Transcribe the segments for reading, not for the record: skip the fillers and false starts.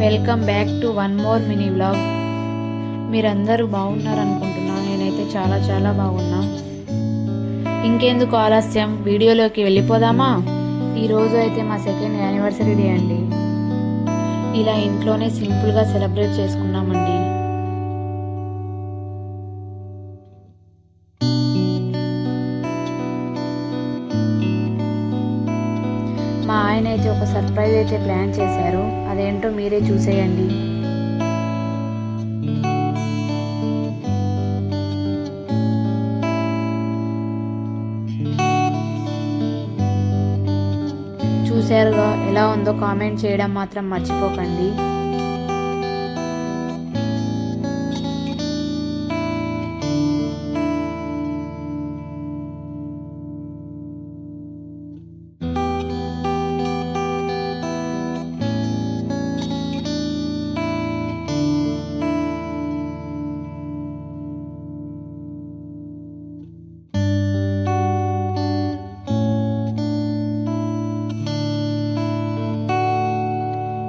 Welcome back to one more mini vlog. మీరందరూ బాగున్నారనుకుంటున్నా. నేనైతే చాలా బాగున్నా. ఇంకెందుకు ఆలస్యం, వీడియోలోకి వెళ్ళిపోదామా? ఈరోజు అయితే మా సెకండ్ యానివర్సరీ డే అండి. ఇలా ఇంట్లోనే సింపుల్గా సెలబ్రేట్ చేసుకున్నామండి. మా ఆయన అయితే ఒక సర్ప్రైజ్ అయితే ప్లాన్ చేశారు. అదేంటో మీరే చూసేయండి. చూశారుగా, ఎలా ఉందో కామెంట్ చేయడం మాత్రం మర్చిపోకండి.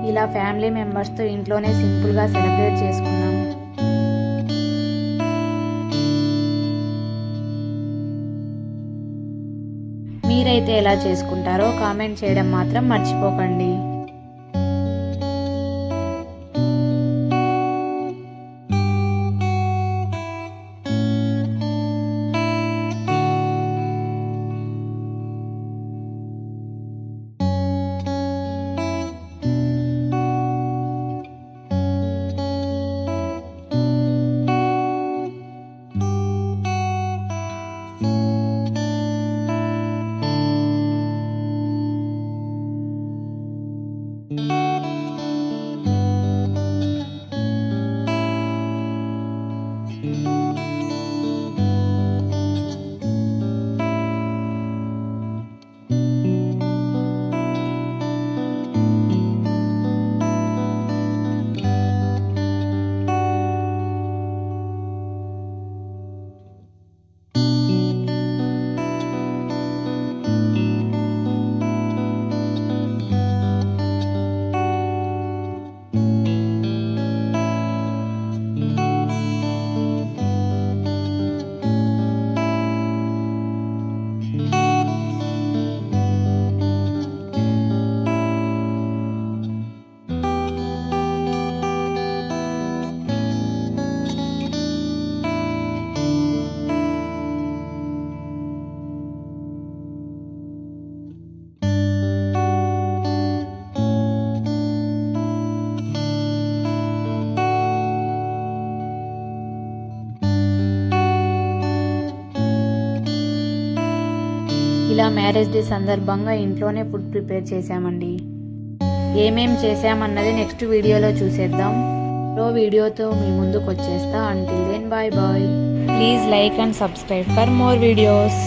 ఇలా ఫ్యామిలీ మెంబర్స్తో ఇంట్లోనే సింపుల్గా సెలబ్రేట్ చేసుకున్నాం. మీరైతే ఎలా చేసుకుంటారో కామెంట్ చేయడం మాత్రం మర్చిపోకండి. ఇలా మ్యారేజ్ డే సందర్భంగా ఇంట్లోనే ఫుడ్ ప్రిపేర్ చేశామండి. ఏమేం చేశామన్నది నెక్స్ట్ వీడియోలో చూసేద్దాం. వీడియోతో మీ ముందుకు వచ్చేస్తా. Until then bye. Please like and subscribe for more videos.